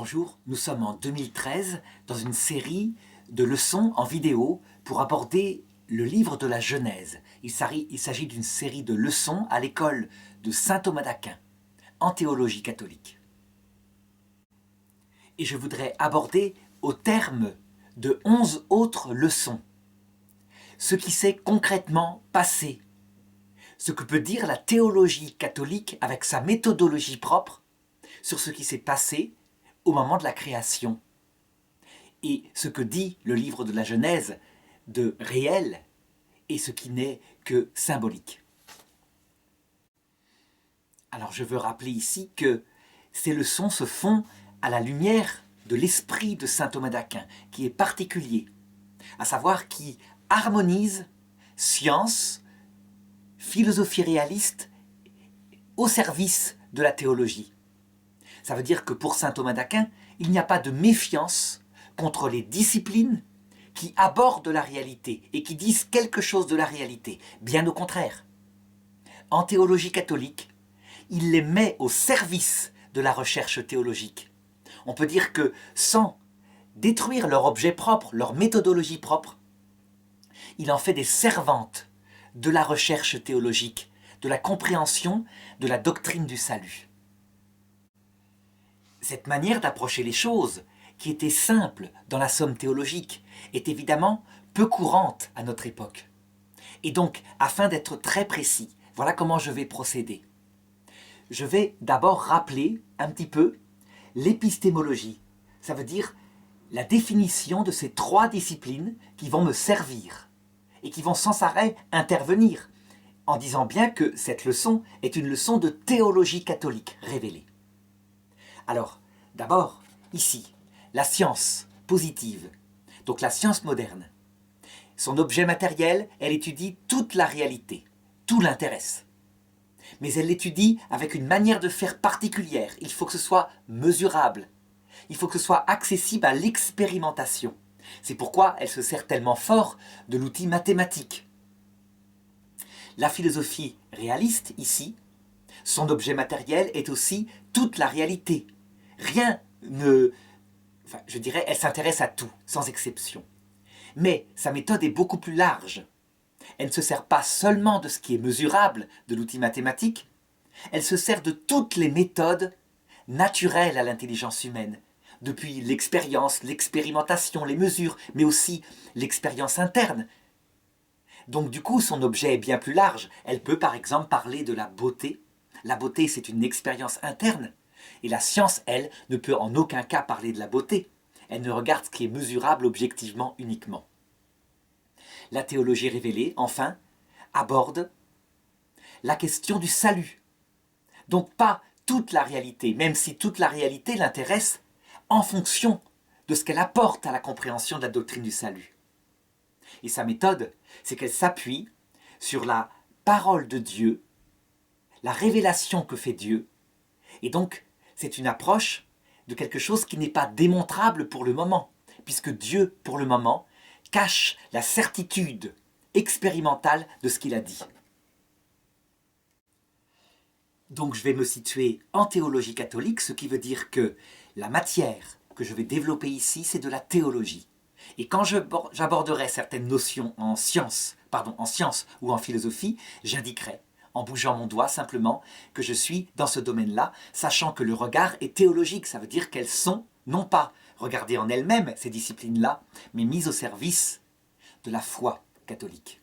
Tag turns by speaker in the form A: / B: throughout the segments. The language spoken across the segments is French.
A: Bonjour, nous sommes en 2013 dans une série de leçons en vidéo pour aborder le livre de la Genèse. Il s'agit d'une série de leçons à l'école de saint Thomas d'Aquin, en théologie catholique. Et je voudrais aborder au terme de 11 autres leçons ce qui s'est concrètement passé, ce que peut dire la théologie catholique avec sa méthodologie propre sur ce qui s'est passé au moment de la création, et ce que dit le livre de la Genèse de réel et ce qui n'est que symbolique. Alors je veux rappeler ici que ces leçons se font à la lumière de l'esprit de saint Thomas d'Aquin, qui est particulier, à savoir qui harmonise science, philosophie réaliste au service de la théologie. Ça veut dire que pour saint Thomas d'Aquin, il n'y a pas de méfiance contre les disciplines qui abordent la réalité et qui disent quelque chose de la réalité. Bien au contraire. En théologie catholique, il les met au service de la recherche théologique. On peut dire que sans détruire leur objet propre, leur méthodologie propre, il en fait des servantes de la recherche théologique, de la compréhension de la doctrine du salut. Cette manière d'approcher les choses, qui était simple dans la somme théologique, est évidemment peu courante à notre époque. Et donc, afin d'être très précis, voilà comment je vais procéder. Je vais d'abord rappeler un petit peu l'épistémologie. Ça veut dire la définition de ces trois disciplines qui vont me servir et qui vont sans arrêt intervenir, en disant bien que cette leçon est une leçon de théologie catholique révélée. Alors, d'abord, ici, la science positive, donc la science moderne. Son objet matériel, elle étudie toute la réalité, tout l'intéresse. Mais elle l'étudie avec une manière de faire particulière. Il faut que ce soit mesurable. Il faut que ce soit accessible à l'expérimentation. C'est pourquoi elle se sert tellement fort de l'outil mathématique. La philosophie réaliste, ici, son objet matériel est aussi toute la réalité. Rien ne... Enfin, je dirais, elle s'intéresse à tout, sans exception. Mais sa méthode est beaucoup plus large. Elle ne se sert pas seulement de ce qui est mesurable, de l'outil mathématique, elle se sert de toutes les méthodes naturelles à l'intelligence humaine, depuis l'expérience, l'expérimentation, les mesures, mais aussi l'expérience interne. Donc du coup, son objet est bien plus large. Elle peut par exemple parler de la beauté. La beauté, c'est une expérience interne. Et la science, elle, ne peut en aucun cas parler de la beauté. Elle ne regarde ce qui est mesurable objectivement uniquement. La théologie révélée, enfin, aborde la question du salut. Donc pas toute la réalité, même si toute la réalité l'intéresse en fonction de ce qu'elle apporte à la compréhension de la doctrine du salut. Et sa méthode, c'est qu'elle s'appuie sur la parole de Dieu, la révélation que fait Dieu, et donc c'est une approche de quelque chose qui n'est pas démontrable pour le moment, puisque Dieu, pour le moment, cache la certitude expérimentale de ce qu'il a dit. Donc je vais me situer en théologie catholique, ce qui veut dire que la matière que je vais développer ici, c'est de la théologie. Et quand j'aborderai certaines notions en science ou en philosophie, j'indiquerai, en bougeant mon doigt simplement, que je suis dans ce domaine-là, sachant que le regard est théologique. Ça veut dire qu'elles sont, non pas regardées en elles-mêmes, ces disciplines-là, mais mises au service de la foi catholique.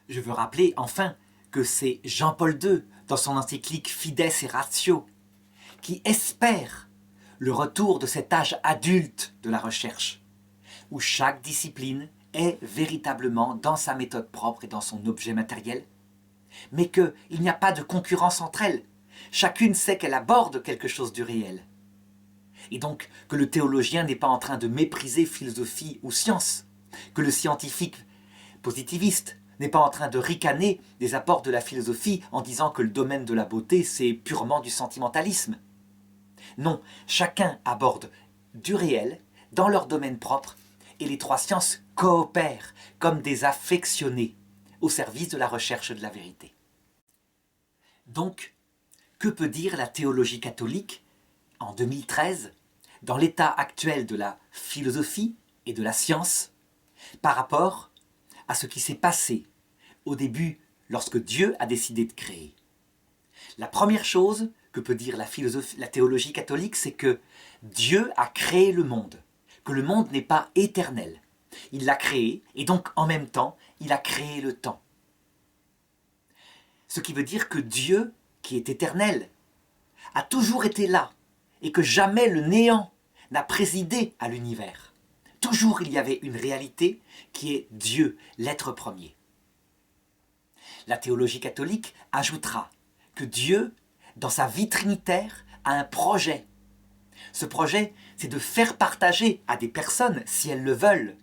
A: Je veux rappeler, enfin, que c'est Jean-Paul II, dans son encyclique Fides et Ratio, qui espère le retour de cet âge adulte de la recherche, où chaque discipline est véritablement dans sa méthode propre et dans son objet matériel, mais qu'il n'y a pas de concurrence entre elles. Chacune sait qu'elle aborde quelque chose du réel. Et donc que le théologien n'est pas en train de mépriser philosophie ou science, que le scientifique positiviste n'est pas en train de ricaner des apports de la philosophie en disant que le domaine de la beauté, c'est purement du sentimentalisme. Non, chacun aborde du réel dans leur domaine propre, et les trois sciences coopèrent comme des affectionnés au service de la recherche de la vérité. Donc, que peut dire la théologie catholique en 2013, dans l'état actuel de la philosophie et de la science, par rapport à ce qui s'est passé au début lorsque Dieu a décidé de créer. La première chose que peut dire la théologie catholique, c'est que Dieu a créé le monde, que le monde n'est pas éternel. Il l'a créé, et donc en même temps, il a créé le temps. Ce qui veut dire que Dieu, qui est éternel, a toujours été là, et que jamais le néant n'a présidé à l'univers. Toujours il y avait une réalité qui est Dieu, l'être premier. La théologie catholique ajoutera que Dieu, dans sa vie trinitaire, a un projet. Ce projet, c'est de faire partager à des personnes, si elles le veulent,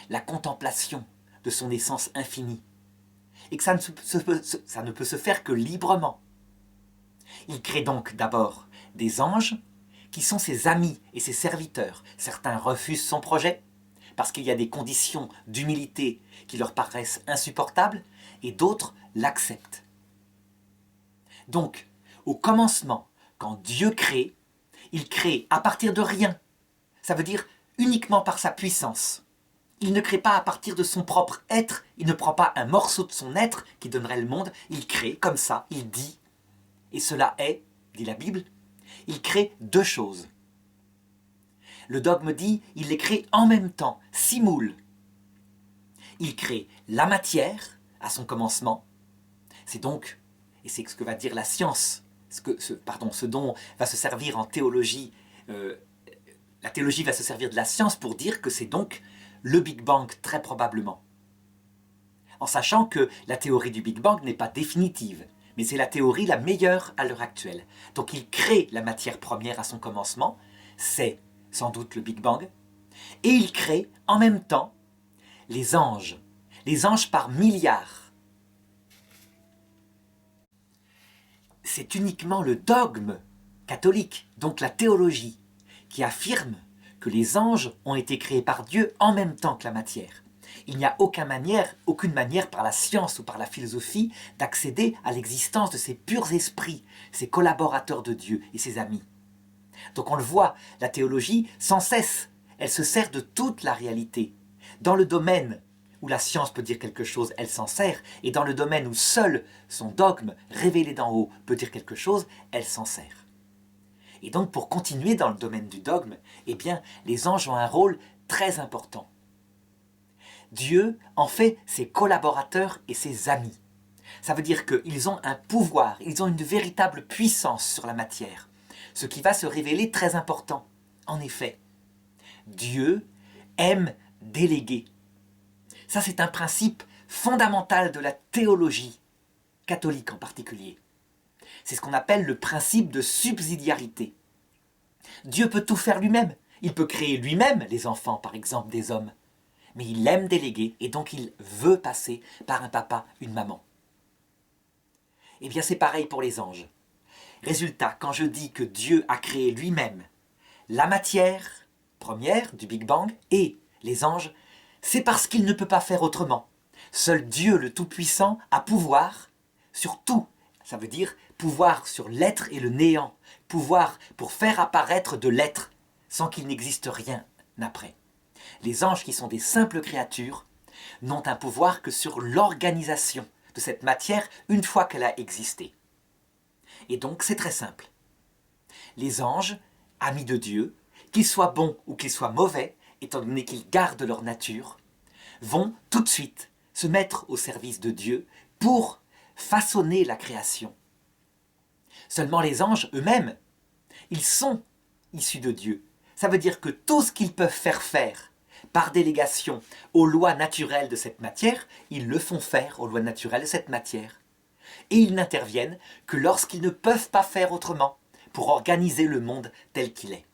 A: la contemplation de son essence infinie. Et que ça ne peut se faire que librement. Il crée donc d'abord des anges qui sont ses amis et ses serviteurs. Certains refusent son projet parce qu'il y a des conditions d'humilité qui leur paraissent insupportables et d'autres l'acceptent. Donc, au commencement, quand Dieu crée, il crée à partir de rien. Ça veut dire uniquement par sa puissance. Il ne crée pas à partir de son propre être, il ne prend pas un morceau de son être qui donnerait le monde, il crée comme ça, il dit, et cela est, dit la Bible, il crée deux choses. Le dogme dit, il les crée en même temps, simul. Il crée la matière à son commencement, c'est donc, et c'est ce que va dire la science, ce dont va se servir en théologie, la théologie va se servir de la science pour dire que c'est donc le Big Bang très probablement. En sachant que la théorie du Big Bang n'est pas définitive, mais c'est la théorie la meilleure à l'heure actuelle. Donc il crée la matière première à son commencement, c'est sans doute le Big Bang, et il crée en même temps les anges par milliards. C'est uniquement le dogme catholique, donc la théologie, qui affirme que les anges ont été créés par Dieu en même temps que la matière. Il n'y a aucune manière par la science ou par la philosophie d'accéder à l'existence de ces purs esprits, ces collaborateurs de Dieu et ses amis. Donc on le voit, la théologie, sans cesse, elle se sert de toute la réalité. Dans le domaine où la science peut dire quelque chose, elle s'en sert, et dans le domaine où seul son dogme révélé d'en haut peut dire quelque chose, elle s'en sert. Et donc pour continuer dans le domaine du dogme, eh bien, les anges ont un rôle très important. Dieu en fait ses collaborateurs et ses amis. Ça veut dire qu'ils ont un pouvoir, ils ont une véritable puissance sur la matière, ce qui va se révéler très important. En effet, Dieu aime déléguer. Ça, c'est un principe fondamental de la théologie, catholique en particulier. C'est ce qu'on appelle le principe de subsidiarité. Dieu peut tout faire lui-même. Il peut créer lui-même les enfants, par exemple, des hommes. Mais il aime déléguer et donc il veut passer par un papa, une maman. Eh bien, c'est pareil pour les anges. Résultat, quand je dis que Dieu a créé lui-même la matière première du Big Bang et les anges, c'est parce qu'il ne peut pas faire autrement. Seul Dieu, le Tout-Puissant, a pouvoir sur tout. Ça veut dire pouvoir sur l'être et le néant. Pouvoir pour faire apparaître de l'être sans qu'il n'existe rien après. Les anges, qui sont des simples créatures, n'ont un pouvoir que sur l'organisation de cette matière une fois qu'elle a existé. Et donc c'est très simple. Les anges, amis de Dieu, qu'ils soient bons ou qu'ils soient mauvais, étant donné qu'ils gardent leur nature, vont tout de suite se mettre au service de Dieu pour façonner la création. Seulement les anges eux-mêmes, ils sont issus de Dieu. Ça veut dire que tout ce qu'ils peuvent faire par délégation aux lois naturelles de cette matière, ils le font faire aux lois naturelles de cette matière. Et ils n'interviennent que lorsqu'ils ne peuvent pas faire autrement pour organiser le monde tel qu'il est.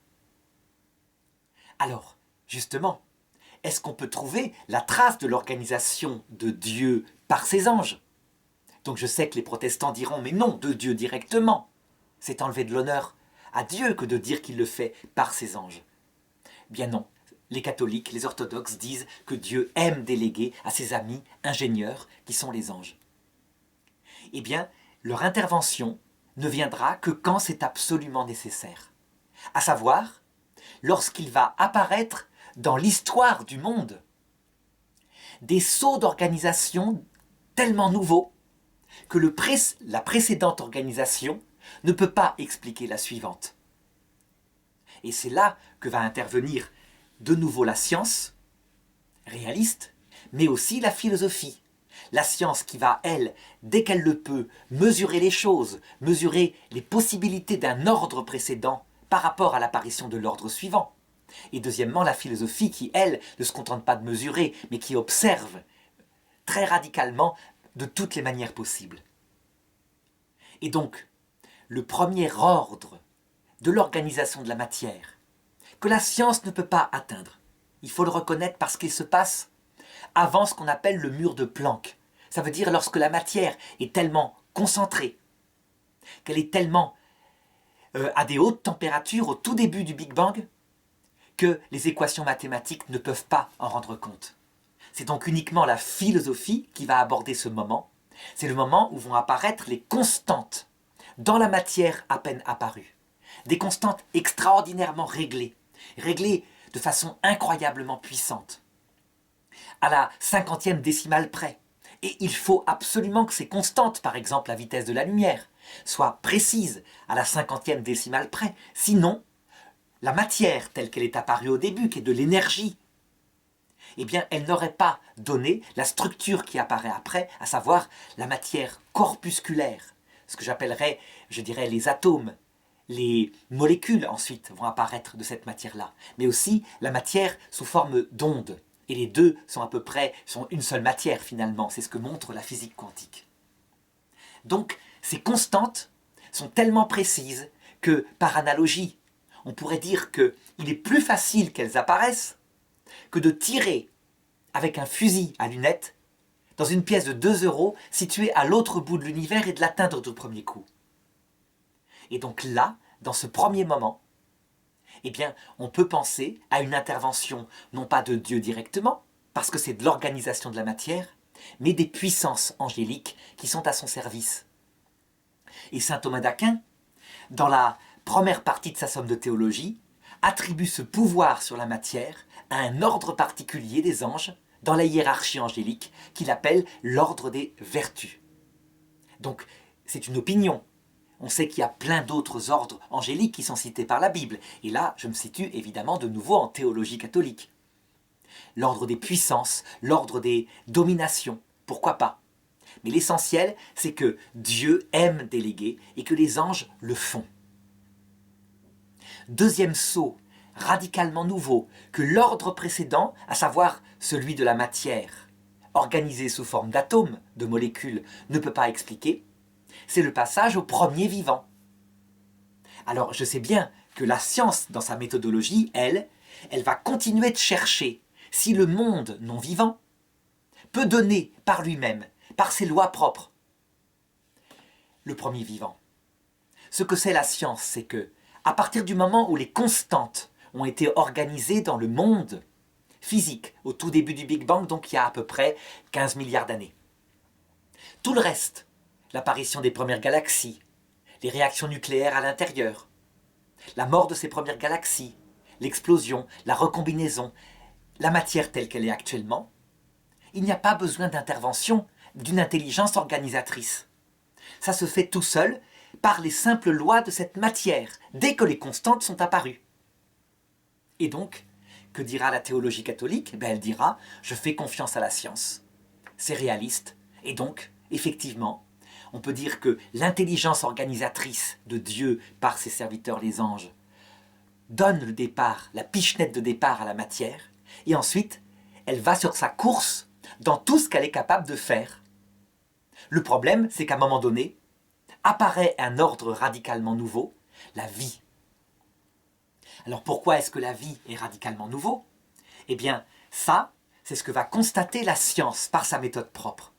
A: Alors, justement, est-ce qu'on peut trouver la trace de l'organisation de Dieu par ses anges? Donc je sais que les protestants diront, mais non, de Dieu directement. C'est enlever de l'honneur à Dieu que de dire qu'il le fait par ses anges. Bien non, les catholiques, les orthodoxes disent que Dieu aime déléguer à ses amis ingénieurs qui sont les anges. Eh bien, leur intervention ne viendra que quand c'est absolument nécessaire. À savoir, lorsqu'il va apparaître dans l'histoire du monde des sauts d'organisation tellement nouveaux que la précédente organisation ne peut pas expliquer la suivante. Et c'est là que va intervenir de nouveau la science réaliste, mais aussi la philosophie. La science qui va, elle, dès qu'elle le peut, mesurer les choses, mesurer les possibilités d'un ordre précédent par rapport à l'apparition de l'ordre suivant. Et deuxièmement, la philosophie qui, elle, ne se contente pas de mesurer, mais qui observe très radicalement de toutes les manières possibles. Et donc, le premier ordre de l'organisation de la matière, que la science ne peut pas atteindre, il faut le reconnaître parce qu'il se passe avant ce qu'on appelle le mur de Planck. Ça veut dire lorsque la matière est tellement concentrée, qu'elle est tellement à des hautes températures au tout début du Big Bang, que les équations mathématiques ne peuvent pas en rendre compte. C'est donc uniquement la philosophie qui va aborder ce moment. C'est le moment où vont apparaître les constantes dans la matière à peine apparue. Des constantes extraordinairement réglées, réglées de façon incroyablement puissante, à la 50e décimale près. Et il faut absolument que ces constantes, par exemple la vitesse de la lumière, soient précises à la 50e décimale près. Sinon, la matière telle qu'elle est apparue au début, qui est de l'énergie, eh bien, elle n'aurait pas donné la structure qui apparaît après, à savoir la matière corpusculaire, ce que j'appellerais, je dirais, les atomes. Les molécules ensuite vont apparaître de cette matière-là, mais aussi la matière sous forme d'ondes. Et les deux sont à peu près, sont une seule matière finalement, c'est ce que montre la physique quantique. Donc, ces constantes sont tellement précises que, par analogie, on pourrait dire qu'il est plus facile qu'elles apparaissent que de tirer avec un fusil à lunettes dans une pièce de 2 € située à l'autre bout de l'univers et de l'atteindre du premier coup. Et donc là, dans ce premier moment, eh bien, on peut penser à une intervention, non pas de Dieu directement, parce que c'est de l'organisation de la matière, mais des puissances angéliques qui sont à son service. Et saint Thomas d'Aquin, dans la première partie de sa somme de théologie, attribue ce pouvoir sur la matière à un ordre particulier des anges dans la hiérarchie angélique qu'il appelle l'ordre des vertus. Donc, c'est une opinion. On sait qu'il y a plein d'autres ordres angéliques qui sont cités par la Bible. Et là, je me situe évidemment de nouveau en théologie catholique. L'ordre des puissances, l'ordre des dominations, pourquoi pas? Mais l'essentiel, c'est que Dieu aime déléguer et que les anges le font. Deuxième saut, radicalement nouveau, que l'ordre précédent, à savoir celui de la matière, organisée sous forme d'atomes, de molécules, ne peut pas expliquer, c'est le passage au premier vivant. Alors je sais bien que la science, dans sa méthodologie, elle va continuer de chercher si le monde non vivant peut donner par lui-même, par ses lois propres, le premier vivant. Ce que c'est la science, c'est que, à partir du moment où les constantes ont été organisées dans le monde physique, au tout début du Big Bang, donc il y a à peu près 15 milliards d'années, tout le reste, l'apparition des premières galaxies, les réactions nucléaires à l'intérieur, la mort de ces premières galaxies, l'explosion, la recombinaison, la matière telle qu'elle est actuellement, il n'y a pas besoin d'intervention d'une intelligence organisatrice. Ça se fait tout seul par les simples lois de cette matière, dès que les constantes sont apparues. Et donc, que dira la théologie catholique? Elle dira « je fais confiance à la science ». C'est réaliste, et donc, effectivement, on peut dire que l'intelligence organisatrice de Dieu par ses serviteurs les anges donne le départ, la pichenette de départ à la matière, et ensuite, elle va sur sa course dans tout ce qu'elle est capable de faire. Le problème, c'est qu'à un moment donné, apparaît un ordre radicalement nouveau, la vie. Alors pourquoi est-ce que la vie est radicalement nouveau? Eh bien, ça, c'est ce que va constater la science par sa méthode propre.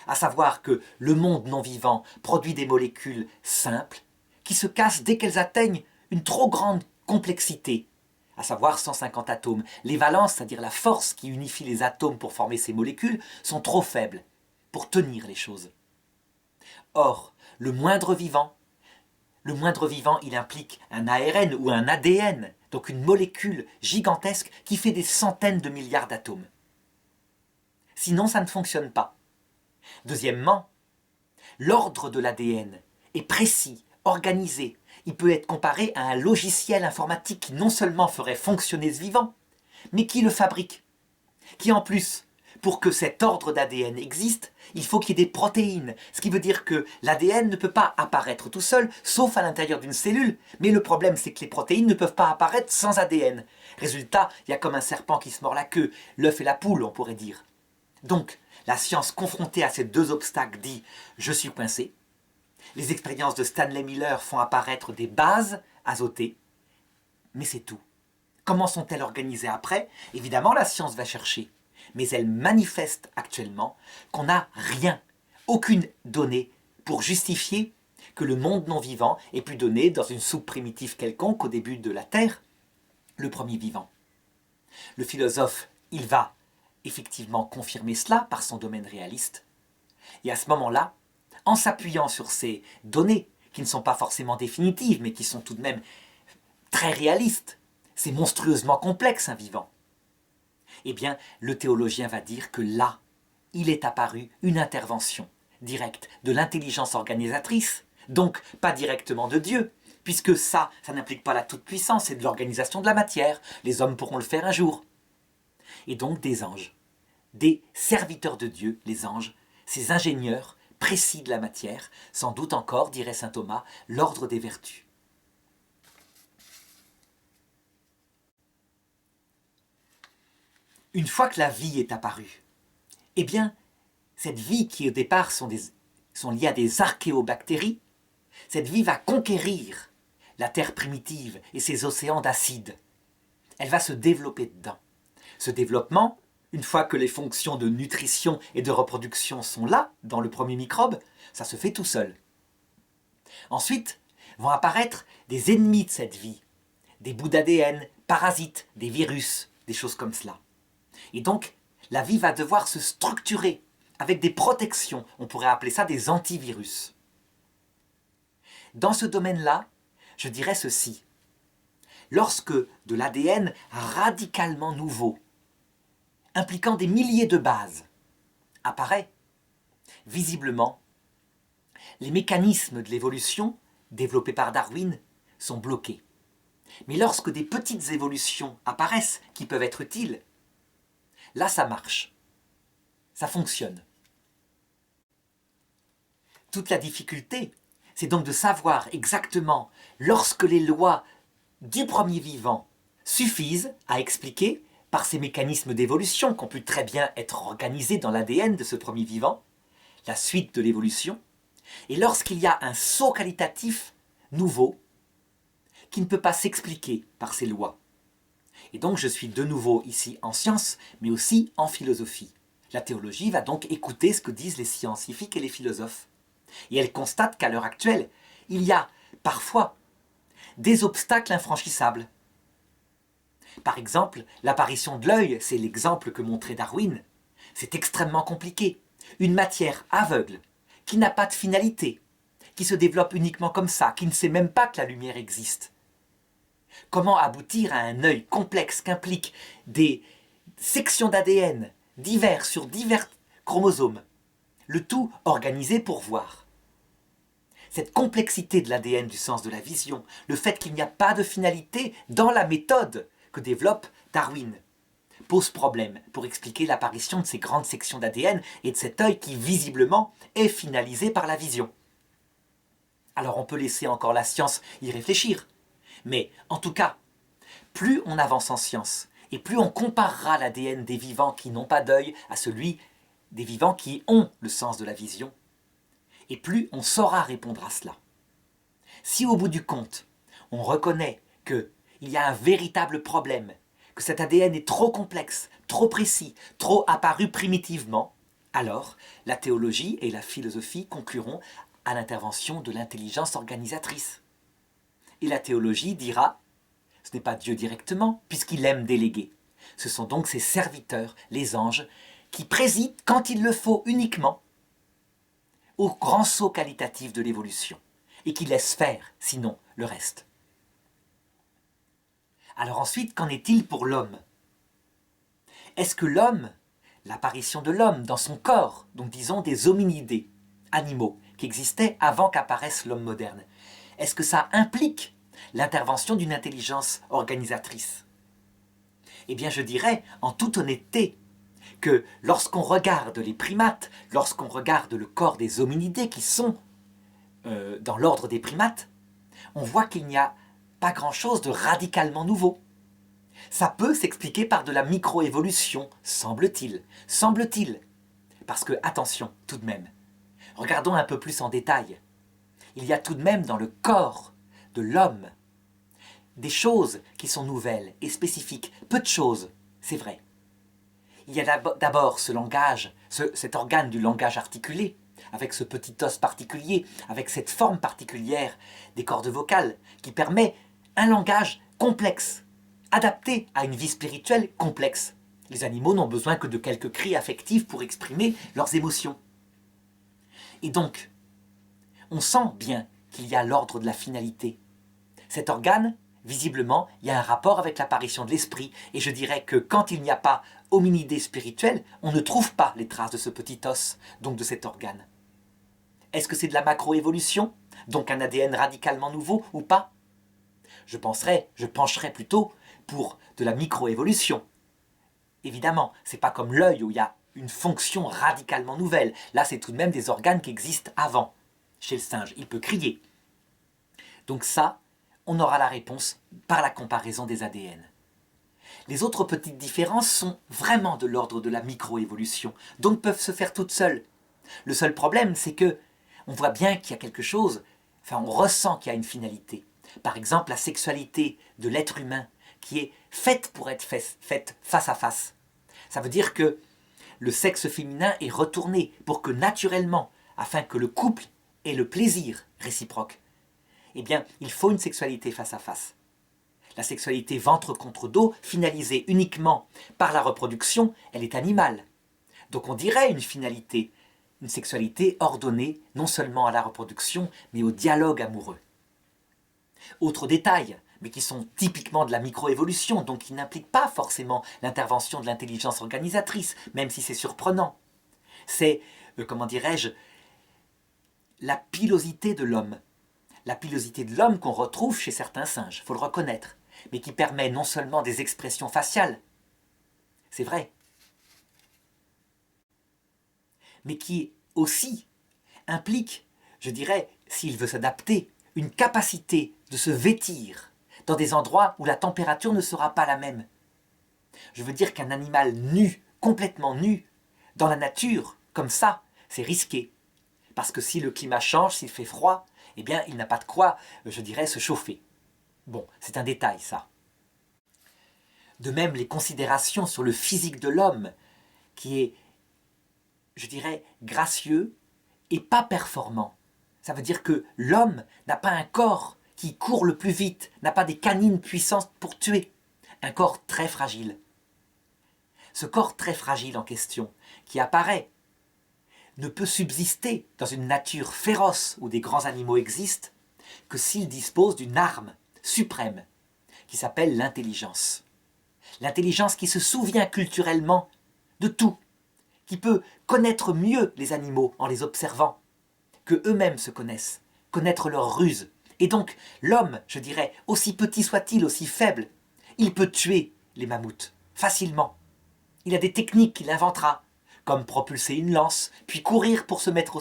A: À savoir que le monde non vivant produit des molécules simples qui se cassent dès qu'elles atteignent une trop grande complexité, à savoir 150 atomes. Les valences, c'est-à-dire la force qui unifie les atomes pour former ces molécules, sont trop faibles pour tenir les choses. Or, le moindre vivant Le moindre vivant, il implique un ARN ou un ADN, donc une molécule gigantesque qui fait des centaines de milliards d'atomes. Sinon, ça ne fonctionne pas. Deuxièmement, l'ordre de l'ADN est précis, organisé. Il peut être comparé à un logiciel informatique qui non seulement ferait fonctionner ce vivant, mais qui le fabrique. Qui en plus, pour que cet ordre d'ADN existe, il faut qu'il y ait des protéines. Ce qui veut dire que l'ADN ne peut pas apparaître tout seul, sauf à l'intérieur d'une cellule. Mais le problème, c'est que les protéines ne peuvent pas apparaître sans ADN. Résultat, il y a comme un serpent qui se mord la queue, l'œuf et la poule, on pourrait dire. Donc, la science confrontée à ces deux obstacles dit « je suis coincé ». Les expériences de Stanley Miller font apparaître des bases azotées, mais c'est tout. Comment sont-elles organisées après? Évidemment, la science va chercher, mais elle manifeste actuellement qu'on n'a rien, aucune donnée pour justifier que le monde non vivant ait pu donner, dans une soupe primitive quelconque au début de la Terre, le premier vivant. Le philosophe, il va effectivement confirmer cela par son domaine réaliste. Et à ce moment-là, en s'appuyant sur ces données, qui ne sont pas forcément définitives, mais qui sont tout de même très réalistes, c'est monstrueusement complexe un vivant, eh bien, le théologien va dire que là, il est apparu une intervention directe de l'intelligence organisatrice, donc pas directement de Dieu, puisque ça n'implique pas la toute-puissance, c'est de l'organisation de la matière, les hommes pourront le faire un jour. Et donc des anges, des serviteurs de Dieu, les anges, ces ingénieurs précis de la matière, sans doute encore, dirait saint Thomas, l'ordre des vertus. Une fois que la vie est apparue, eh bien, cette vie qui au départ sont liées à des archéobactéries, cette vie va conquérir la terre primitive et ses océans d'acide. Elle va se développer dedans. Ce développement, une fois que les fonctions de nutrition et de reproduction sont là, dans le premier microbe, ça se fait tout seul. Ensuite, vont apparaître des ennemis de cette vie, des bouts d'ADN, parasites, des virus, des choses comme cela. Et donc, la vie va devoir se structurer avec des protections, on pourrait appeler ça des antivirus. Dans ce domaine-là, je dirais ceci. Lorsque de l'ADN radicalement nouveau, impliquant des milliers de bases, apparaît, visiblement, les mécanismes de l'évolution développés par Darwin sont bloqués. Mais lorsque des petites évolutions apparaissent qui peuvent être utiles, là ça marche, ça fonctionne. Toute la difficulté, c'est donc de savoir exactement, lorsque les lois du premier vivant suffisent à expliquer, par ces mécanismes d'évolution qui ont pu très bien être organisés dans l'ADN de ce premier vivant, la suite de l'évolution, et lorsqu'il y a un saut qualitatif nouveau qui ne peut pas s'expliquer par ces lois. Et donc je suis de nouveau ici en sciences, mais aussi en philosophie. La théologie va donc écouter ce que disent les scientifiques et les philosophes. Et elle constate qu'à l'heure actuelle, il y a parfois des obstacles infranchissables. Par exemple, l'apparition de l'œil, c'est l'exemple que montrait Darwin. C'est extrêmement compliqué. Une matière aveugle, qui n'a pas de finalité, qui se développe uniquement comme ça, qui ne sait même pas que la lumière existe. Comment aboutir à un œil complexe qu'implique des sections d'ADN divers sur divers chromosomes, le tout organisé pour voir. Cette complexité de l'ADN du sens de la vision, le fait qu'il n'y a pas de finalité dans la méthode que développe Darwin, pose problème pour expliquer l'apparition de ces grandes sections d'ADN et de cet œil qui visiblement est finalisé par la vision. Alors on peut laisser encore la science y réfléchir, mais en tout cas, plus on avance en science et plus on comparera l'ADN des vivants qui n'ont pas d'œil à celui des vivants qui ont le sens de la vision, et plus on saura répondre à cela. Si au bout du compte, on reconnaît qu'il y a un véritable problème, que cet ADN est trop complexe, trop précis, trop apparu primitivement, alors la théologie et la philosophie concluront à l'intervention de l'intelligence organisatrice. Et la théologie dira, ce n'est pas Dieu directement, puisqu'il aime déléguer. Ce sont donc ses serviteurs, les anges, qui président, quand il le faut uniquement, au grand saut qualitatif de l'évolution. et qui laisse faire, sinon, le reste. Alors ensuite, qu'en est-il pour l'homme? Est-ce que l'homme, l'apparition de l'homme dans son corps, donc disons des hominidés, animaux, qui existaient avant qu'apparaisse l'homme moderne, est-ce que ça implique l'intervention d'une intelligence organisatrice? Eh bien je dirais, en toute honnêteté, que lorsqu'on regarde les primates, lorsqu'on regarde le corps des hominidés qui sont dans l'ordre des primates, on voit qu'il n'y a pas grand-chose de radicalement nouveau. Ça peut s'expliquer par de la microévolution, semble-t-il. Semble-t-il. Parce que, attention, tout de même, regardons un peu plus en détail. Il y a tout de même dans le corps de l'homme des choses qui sont nouvelles et spécifiques. Peu de choses, c'est vrai. Il y a d'abord ce langage, cet organe du langage articulé, avec ce petit os particulier, avec cette forme particulière des cordes vocales, qui permet un langage complexe, adapté à une vie spirituelle complexe. Les animaux n'ont besoin que de quelques cris affectifs pour exprimer leurs émotions. Et donc, on sent bien qu'il y a l'ordre de la finalité. Cet organe, visiblement, il y a un rapport avec l'apparition de l'esprit, et je dirais que quand il n'y a pas hominidé spirituel, on ne trouve pas les traces de ce petit os, donc de cet organe. Est-ce que c'est de la macroévolution, donc un ADN radicalement nouveau ou pas? Je pencherais plutôt pour de la microévolution. Évidemment, c'est pas comme l'œil où il y a une fonction radicalement nouvelle. Là, c'est tout de même des organes qui existent avant. Chez le singe, il peut crier. Donc ça, on aura la réponse par la comparaison des ADN. Les autres petites différences sont vraiment de l'ordre de la microévolution, donc peuvent se faire toutes seules. Le seul problème, c'est que on voit bien qu'il y a quelque chose, enfin on ressent qu'il y a une finalité. Par exemple, la sexualité de l'être humain, qui est faite pour être faite face à face. Ça veut dire que le sexe féminin est retourné pour que naturellement, afin que le couple ait le plaisir réciproque, eh bien, il faut une sexualité face à face. La sexualité ventre contre dos, finalisée uniquement par la reproduction, elle est animale. Donc on dirait une finalité, une sexualité ordonnée non seulement à la reproduction, mais au dialogue amoureux. Autres détails, mais qui sont typiquement de la microévolution, donc qui n'impliquent pas forcément l'intervention de l'intelligence organisatrice, même si c'est surprenant. C'est, comment dirais-je, la pilosité de l'homme. La pilosité de l'homme qu'on retrouve chez certains singes, il faut le reconnaître, mais qui permet non seulement des expressions faciales, c'est vrai, mais qui aussi implique, je dirais, s'il veut s'adapter, une capacité de se vêtir dans des endroits où la température ne sera pas la même. Je veux dire qu'un animal nu, complètement nu, dans la nature, comme ça, c'est risqué. Parce que si le climat change, s'il fait froid, eh bien, il n'a pas de quoi, je dirais, se chauffer. Bon, c'est un détail, ça. De même, les considérations sur le physique de l'homme, qui est, je dirais, gracieux et pas performant. Ça veut dire que l'homme n'a pas un corps qui court le plus vite, n'a pas des canines puissantes pour tuer. Un corps très fragile. Ce corps très fragile en question, qui apparaît, ne peut subsister dans une nature féroce où des grands animaux existent que s'il dispose d'une arme suprême qui s'appelle l'intelligence. L'intelligence qui se souvient culturellement de tout, qui peut connaître mieux les animaux en les observant, que eux-mêmes se connaissent, connaître leurs ruses. Et donc l'homme, je dirais, aussi petit soit-il, aussi faible, il peut tuer les mammouths facilement. Il a des techniques qu'il inventera, comme propulser une lance, puis courir pour se mettre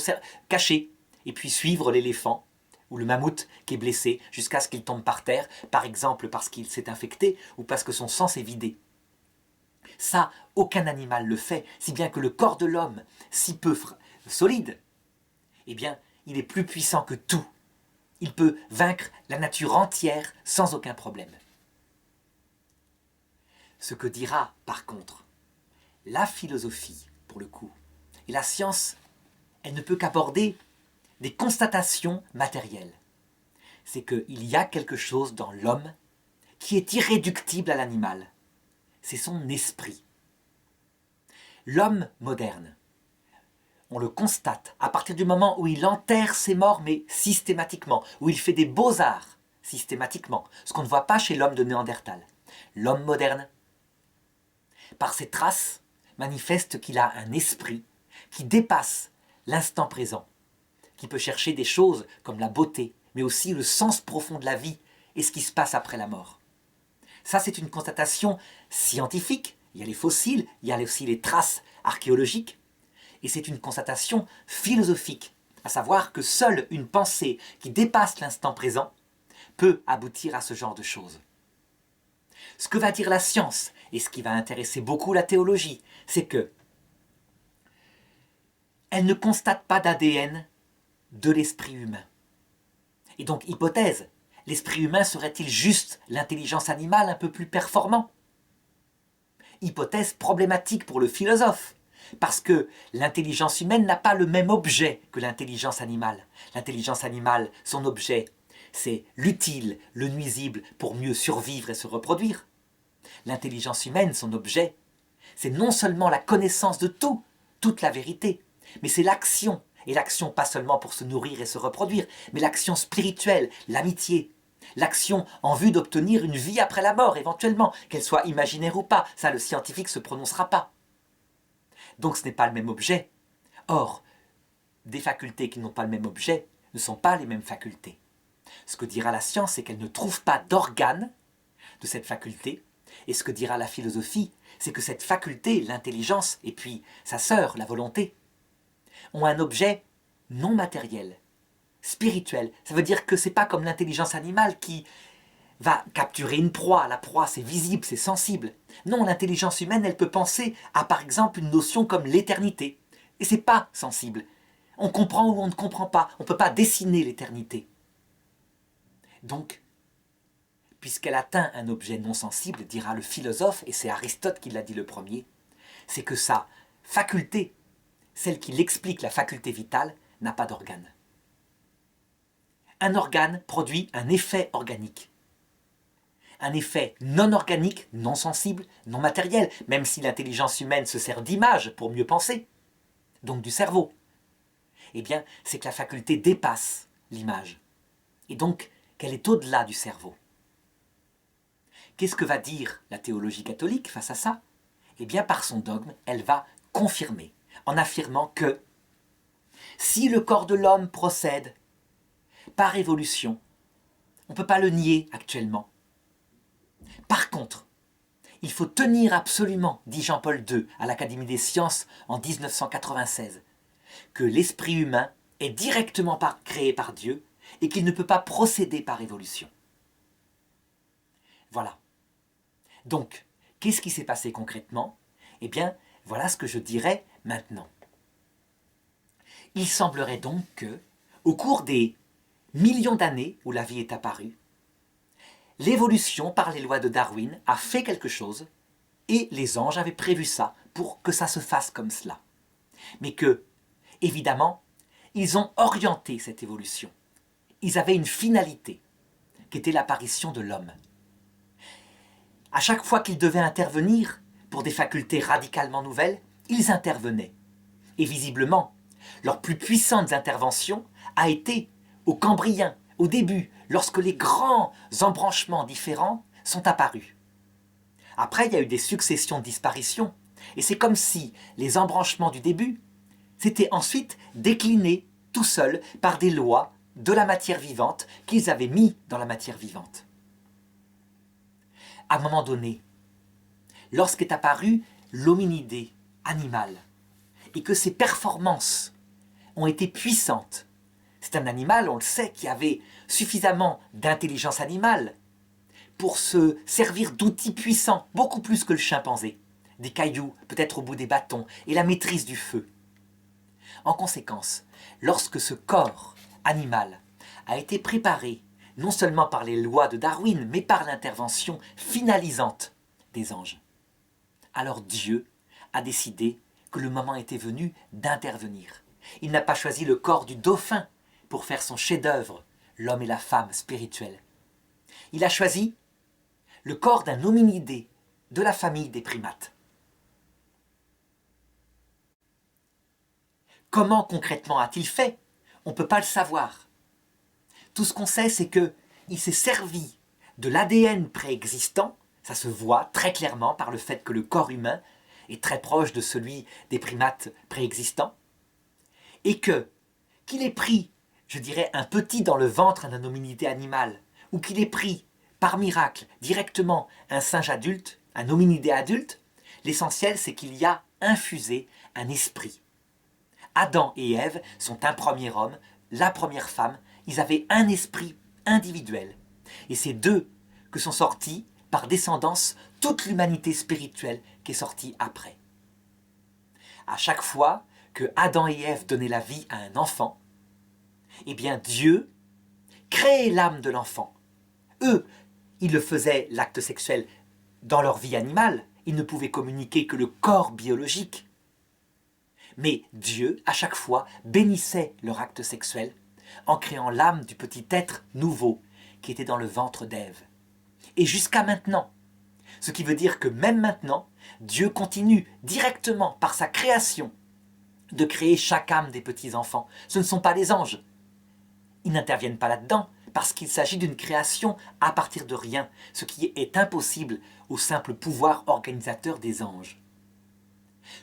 A: caché, et puis suivre l'éléphant ou le mammouth qui est blessé jusqu'à ce qu'il tombe par terre, par exemple parce qu'il s'est infecté ou parce que son sang s'est vidé. Ça, aucun animal le fait, si bien que le corps de l'homme, si peu solide, eh bien, il est plus puissant que tout. Il peut vaincre la nature entière sans aucun problème. Ce que dira, par contre, la philosophie, pour le coup, et la science, elle ne peut qu'aborder des constatations matérielles. C'est qu'il y a quelque chose dans l'homme qui est irréductible à l'animal. C'est son esprit. L'homme moderne, on le constate à partir du moment où il enterre ses morts, mais systématiquement, où il fait des beaux-arts systématiquement, ce qu'on ne voit pas chez l'homme de Néandertal. L'homme moderne, par ses traces, manifeste qu'il a un esprit qui dépasse l'instant présent, qui peut chercher des choses comme la beauté, mais aussi le sens profond de la vie et ce qui se passe après la mort. Ça, c'est une constatation scientifique. Il y a les fossiles, il y a aussi les traces archéologiques. Et c'est une constatation philosophique, à savoir que seule une pensée qui dépasse l'instant présent peut aboutir à ce genre de choses. Ce que va dire la science, et ce qui va intéresser beaucoup la théologie, c'est que elle ne constate pas d'ADN de l'esprit humain. Et donc, hypothèse, l'esprit humain serait-il juste l'intelligence animale un peu plus performant? Hypothèse problématique pour le philosophe, parce que l'intelligence humaine n'a pas le même objet que l'intelligence animale. L'intelligence animale, son objet, c'est l'utile, le nuisible pour mieux survivre et se reproduire. L'intelligence humaine, son objet, c'est non seulement la connaissance de tout, toute la vérité, mais c'est l'action. Et l'action pas seulement pour se nourrir et se reproduire, mais l'action spirituelle, l'amitié, l'action en vue d'obtenir une vie après la mort, éventuellement, qu'elle soit imaginaire ou pas. Ça, le scientifique ne se prononcera pas. Donc ce n'est pas le même objet. Or, des facultés qui n'ont pas le même objet ne sont pas les mêmes facultés. Ce que dira la science, c'est qu'elle ne trouve pas d'organe de cette faculté. Et ce que dira la philosophie, c'est que cette faculté, l'intelligence, et puis sa sœur, la volonté, ont un objet non matériel, spirituel. Ça veut dire que ce n'est pas comme l'intelligence animale qui va capturer une proie. La proie, c'est visible, c'est sensible. Non, l'intelligence humaine, elle peut penser à, par exemple, une notion comme l'éternité. Et c'est pas sensible. On comprend ou on ne comprend pas. On ne peut pas dessiner l'éternité. Donc, puisqu'elle atteint un objet non sensible, dira le philosophe, et c'est Aristote qui l'a dit le premier, c'est que sa faculté, celle qui l'explique, la faculté vitale, n'a pas d'organe. Un organe produit un effet organique. Un effet non organique, non sensible, non matériel, même si l'intelligence humaine se sert d'images pour mieux penser, donc du cerveau. Eh bien, c'est que la faculté dépasse l'image, et donc qu'elle est au-delà du cerveau. Qu'est-ce que va dire la théologie catholique face à ça? Eh bien, par son dogme, elle va confirmer, en affirmant que si le corps de l'homme procède par évolution, on ne peut pas le nier actuellement. Par contre, il faut tenir absolument, dit Jean-Paul II à l'Académie des sciences en 1996, que l'esprit humain est directement créé par Dieu et qu'il ne peut pas procéder par évolution. Voilà. Donc, qu'est-ce qui s'est passé concrètement? Eh bien, voilà ce que je dirais maintenant. Il semblerait donc que, au cours des millions d'années où la vie est apparue, l'évolution par les lois de Darwin a fait quelque chose et les anges avaient prévu ça pour que ça se fasse comme cela. Mais que, évidemment, ils ont orienté cette évolution. Ils avaient une finalité, qui était l'apparition de l'homme. À chaque fois qu'ils devaient intervenir pour des facultés radicalement nouvelles, ils intervenaient. Et visiblement, leur plus puissante intervention a été au Cambrien, au début, lorsque les grands embranchements différents sont apparus. Après, il y a eu des successions de disparitions, et c'est comme si les embranchements du début s'étaient ensuite déclinés tout seuls par des lois de la matière vivante qu'ils avaient mis dans la matière vivante. À un moment donné, lorsqu'est apparu l'hominidé animal, et que ses performances ont été puissantes, c'est un animal, on le sait, qui avait suffisamment d'intelligence animale pour se servir d'outils puissants, beaucoup plus que le chimpanzé, des cailloux, peut-être au bout des bâtons, et la maîtrise du feu. En conséquence, lorsque ce corps animal a été préparé, non seulement par les lois de Darwin, mais par l'intervention finalisante des anges, alors Dieu a décidé que le moment était venu d'intervenir. Il n'a pas choisi le corps du dauphin pour faire son chef-d'œuvre, l'homme et la femme spirituels. Il a choisi le corps d'un hominidé de la famille des primates. Comment concrètement a-t-il fait? On ne peut pas le savoir. Tout ce qu'on sait, c'est qu'il s'est servi de l'ADN préexistant, ça se voit très clairement par le fait que le corps humain est très proche de celui des primates préexistants, et qu'il ait pris, je dirais, un petit dans le ventre d'un hominidé animal, ou qu'il ait pris, par miracle, directement un singe adulte, un hominidé adulte, l'essentiel c'est qu'il y a infusé un esprit. Adam et Ève sont un premier homme, la première femme, ils avaient un esprit individuel. Et c'est d'eux que sont sortis, par descendance, toute l'humanité spirituelle qui est sortie après. À chaque fois que Adam et Ève donnaient la vie à un enfant, eh bien Dieu créait l'âme de l'enfant. Eux, ils le faisaient, l'acte sexuel, dans leur vie animale. Ils ne pouvaient communiquer que le corps biologique. Mais Dieu, à chaque fois, bénissait leur acte sexuel en créant l'âme du petit être nouveau qui était dans le ventre d'Ève. Et jusqu'à maintenant, ce qui veut dire que même maintenant, Dieu continue directement par sa création de créer chaque âme des petits-enfants. Ce ne sont pas les anges. Ils n'interviennent pas là-dedans parce qu'il s'agit d'une création à partir de rien, ce qui est impossible au simple pouvoir organisateur des anges.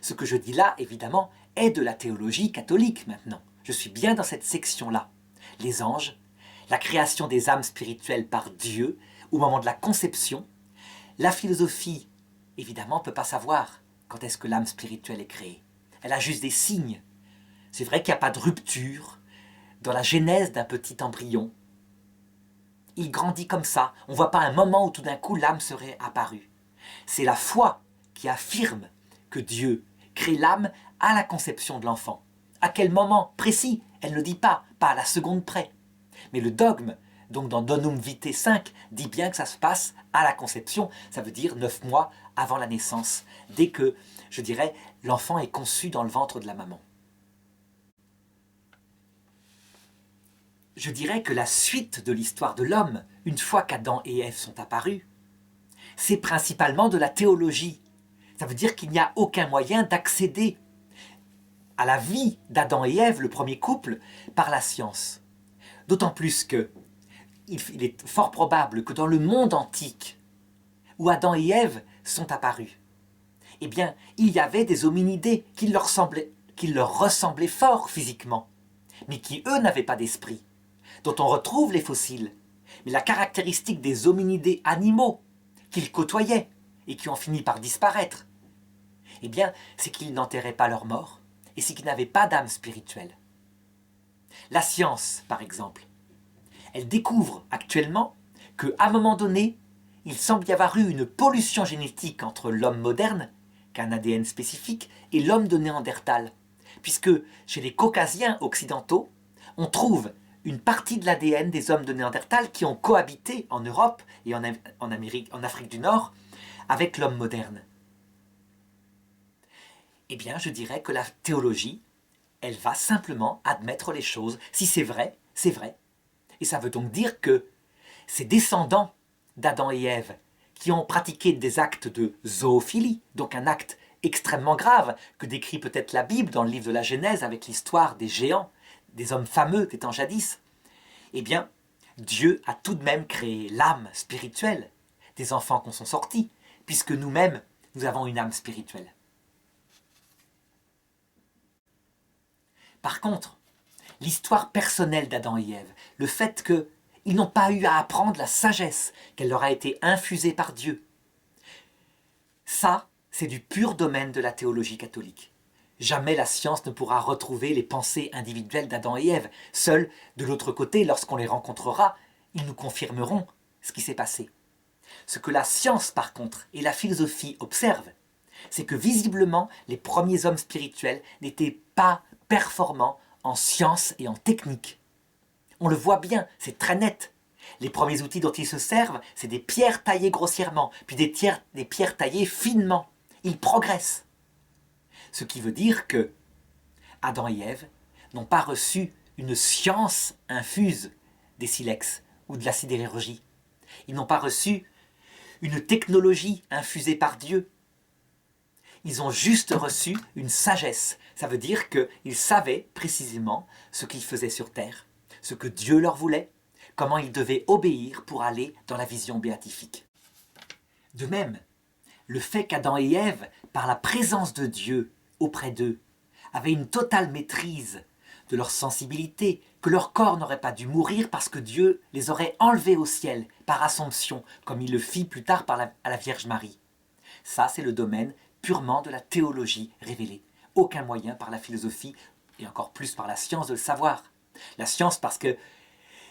A: Ce que je dis là, évidemment, est de la théologie catholique maintenant. Je suis bien dans cette section-là. Les anges, la création des âmes spirituelles par Dieu, au moment de la conception, la philosophie, évidemment, ne peut pas savoir quand est-ce que l'âme spirituelle est créée. Elle a juste des signes. C'est vrai qu'il n'y a pas de rupture dans la genèse d'un petit embryon. Il grandit comme ça. On ne voit pas un moment où tout d'un coup l'âme serait apparue. C'est la foi qui affirme que Dieu crée l'âme à la conception de l'enfant. À quel moment précis? Elle ne dit pas, pas à la seconde près. Mais le dogme, donc dans Donum Vitae 5, dit bien que ça se passe à la conception, ça veut dire 9 mois avant la naissance, dès que, je dirais, l'enfant est conçu dans le ventre de la maman. Je dirais que la suite de l'histoire de l'homme, une fois qu'Adam et Ève sont apparus, c'est principalement de la théologie. Ça veut dire qu'il n'y a aucun moyen d'accéder à la vie d'Adam et Ève, le premier couple, par la science. D'autant plus que il est fort probable que dans le monde antique, où Adam et Ève sont apparus, eh bien, il y avait des hominidés qui leur ressemblaient fort physiquement, mais qui, eux, n'avaient pas d'esprit, dont on retrouve les fossiles. Mais la caractéristique des hominidés animaux qu'ils côtoyaient et qui ont fini par disparaître, eh bien, c'est qu'ils n'enterraient pas leurs morts et c'est qu'ils n'avaient pas d'âme spirituelle. La science, par exemple, elle découvre actuellement qu'à un moment donné, il semble y avoir eu une pollution génétique entre l'homme moderne, qui a un ADN spécifique, et l'homme de Néandertal. Puisque chez les caucasiens occidentaux, on trouve une partie de l'ADN des hommes de Néandertal qui ont cohabité en Europe et en Afrique du Nord avec l'homme moderne. Eh bien, je dirais que la théologie, elle va simplement admettre les choses. Si c'est vrai, c'est vrai. Et ça veut donc dire que ces descendants d'Adam et Ève qui ont pratiqué des actes de zoophilie, donc un acte extrêmement grave que décrit peut-être la Bible dans le livre de la Genèse avec l'histoire des géants, des hommes fameux des temps jadis, eh bien, Dieu a tout de même créé l'âme spirituelle des enfants qu'on sont sortis, puisque nous-mêmes, nous avons une âme spirituelle. Par contre, l'histoire personnelle d'Adam et Ève, le fait qu'ils n'ont pas eu à apprendre la sagesse qu'elle leur a été infusée par Dieu, ça, c'est du pur domaine de la théologie catholique. Jamais la science ne pourra retrouver les pensées individuelles d'Adam et Ève. Seuls, de l'autre côté, lorsqu'on les rencontrera, ils nous confirmeront ce qui s'est passé. Ce que la science, par contre, et la philosophie observent, c'est que visiblement, les premiers hommes spirituels n'étaient pas performants en science et en technique. On le voit bien, c'est très net. Les premiers outils dont ils se servent, c'est des pierres taillées grossièrement, puis des pierres taillées finement. Ils progressent. Ce qui veut dire que Adam et Ève n'ont pas reçu une science infuse des silex ou de la sidérurgie. Ils n'ont pas reçu une technologie infusée par Dieu. Ils ont juste reçu une sagesse, Ça veut dire qu'ils savaient précisément ce qu'ils faisaient sur terre, ce que Dieu leur voulait, comment ils devaient obéir pour aller dans la vision béatifique. De même, le fait qu'Adam et Ève, par la présence de Dieu auprès d'eux, avaient une totale maîtrise de leur sensibilité, que leur corps n'aurait pas dû mourir parce que Dieu les aurait enlevés au ciel par Assomption, comme il le fit plus tard à la Vierge Marie. Ça, c'est le domaine purement de la théologie révélée. Aucun moyen par la philosophie, et encore plus par la science, de le savoir. La science parce qu'elle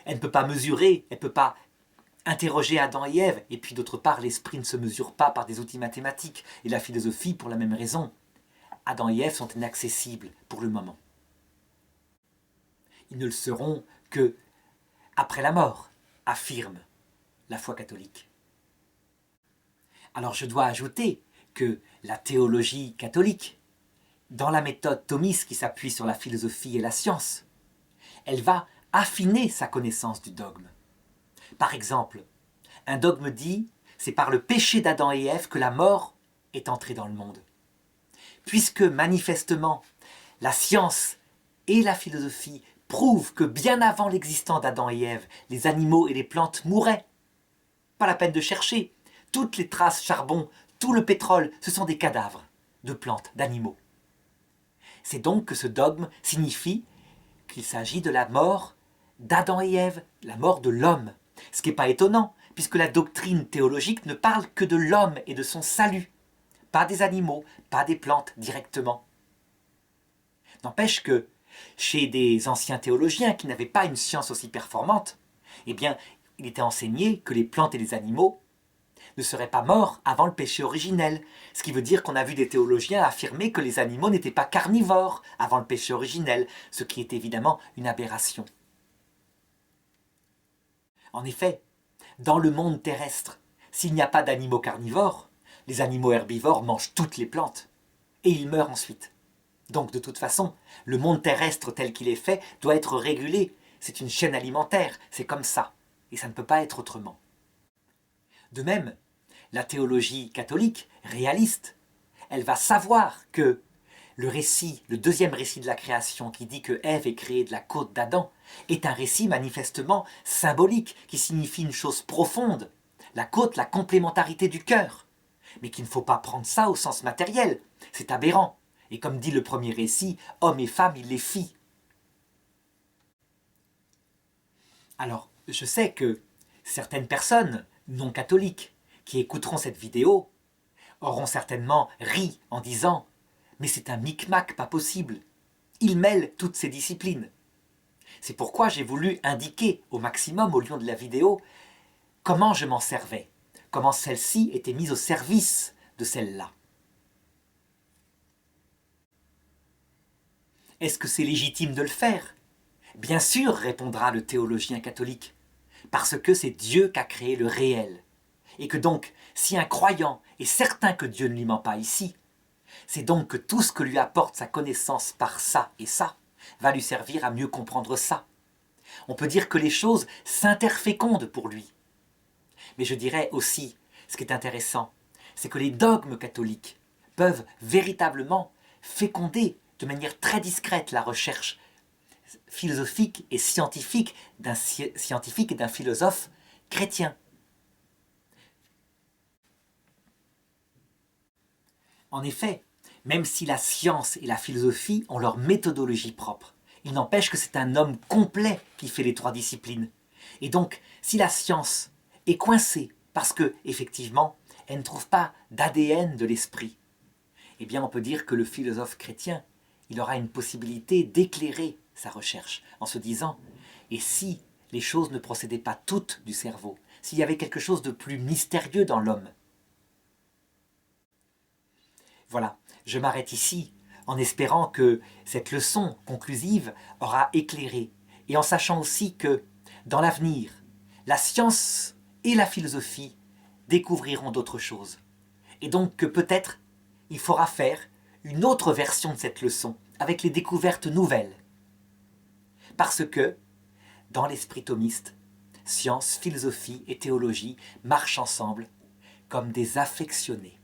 A: ne peut pas mesurer, elle ne peut pas interroger Adam et Ève, et puis d'autre part, l'esprit ne se mesure pas par des outils mathématiques, et la philosophie pour la même raison. Adam et Ève sont inaccessibles pour le moment. Ils ne le seront que après la mort, affirme la foi catholique. Alors je dois ajouter que la théologie catholique, dans la méthode thomiste qui s'appuie sur la philosophie et la science, elle va affiner sa connaissance du dogme. Par exemple, un dogme dit « c'est par le péché d'Adam et Ève que la mort est entrée dans le monde ». Puisque manifestement, la science et la philosophie prouvent que bien avant l'existence d'Adam et Ève, les animaux et les plantes mouraient. Pas la peine de chercher. Toutes les traces charbon, tout le pétrole, ce sont des cadavres de plantes, d'animaux. C'est donc que ce dogme signifie qu'il s'agit de la mort d'Adam et Ève, la mort de l'homme. Ce qui n'est pas étonnant, puisque la doctrine théologique ne parle que de l'homme et de son salut. Pas des animaux, pas des plantes directement. N'empêche que, chez des anciens théologiens qui n'avaient pas une science aussi performante, eh bien, il était enseigné que les plantes et les animaux ne seraient pas morts avant le péché originel. Ce qui veut dire qu'on a vu des théologiens affirmer que les animaux n'étaient pas carnivores avant le péché originel, ce qui est évidemment une aberration. En effet, dans le monde terrestre, s'il n'y a pas d'animaux carnivores, les animaux herbivores mangent toutes les plantes, et ils meurent ensuite. Donc de toute façon, le monde terrestre tel qu'il est fait doit être régulé. C'est une chaîne alimentaire, c'est comme ça, et ça ne peut pas être autrement. De même, la théologie catholique, réaliste, elle va savoir que le récit, le deuxième récit de la création qui dit que Ève est créée de la côte d'Adam, est un récit manifestement symbolique qui signifie une chose profonde, la côte, la complémentarité du cœur, mais qu'il ne faut pas prendre ça au sens matériel, c'est aberrant. Et comme dit le premier récit, hommes et femmes, il les fit. Alors, je sais que certaines personnes non catholiques qui écouteront cette vidéo auront certainement ri en disant « Mais c'est un micmac pas possible. Il mêle toutes ces disciplines. » C'est pourquoi j'ai voulu indiquer au maximum au long de la vidéo comment je m'en servais, comment celle-ci était mise au service de celle-là. Est-ce que c'est légitime de le faire? Bien sûr, répondra le théologien catholique, parce que c'est Dieu qui a créé le réel. Et que donc, si un croyant est certain que Dieu ne lui ment pas ici, c'est donc que tout ce que lui apporte sa connaissance par ça et ça va lui servir à mieux comprendre ça. On peut dire que les choses s'interfécondent pour lui. Mais je dirais aussi, ce qui est intéressant, c'est que les dogmes catholiques peuvent véritablement féconder de manière très discrète la recherche philosophique et scientifique d'un philosophe chrétien. En effet, même si la science et la philosophie ont leur méthodologie propre, il n'empêche que c'est un homme complet qui fait les trois disciplines. Et donc, si la science est coincée parce que, effectivement, elle ne trouve pas d'ADN de l'esprit, eh bien on peut dire que le philosophe chrétien, il aura une possibilité d'éclairer sa recherche en se disant « Et si les choses ne procédaient pas toutes du cerveau, s'il y avait quelque chose de plus mystérieux dans l'homme ?» Voilà, je m'arrête ici en espérant que cette leçon conclusive aura éclairé et en sachant aussi que, dans l'avenir, la science et la philosophie découvriront d'autres choses. Et donc que peut-être il faudra faire une autre version de cette leçon avec les découvertes nouvelles. Parce que, dans l'esprit thomiste, science, philosophie et théologie marchent ensemble comme des affectionnés.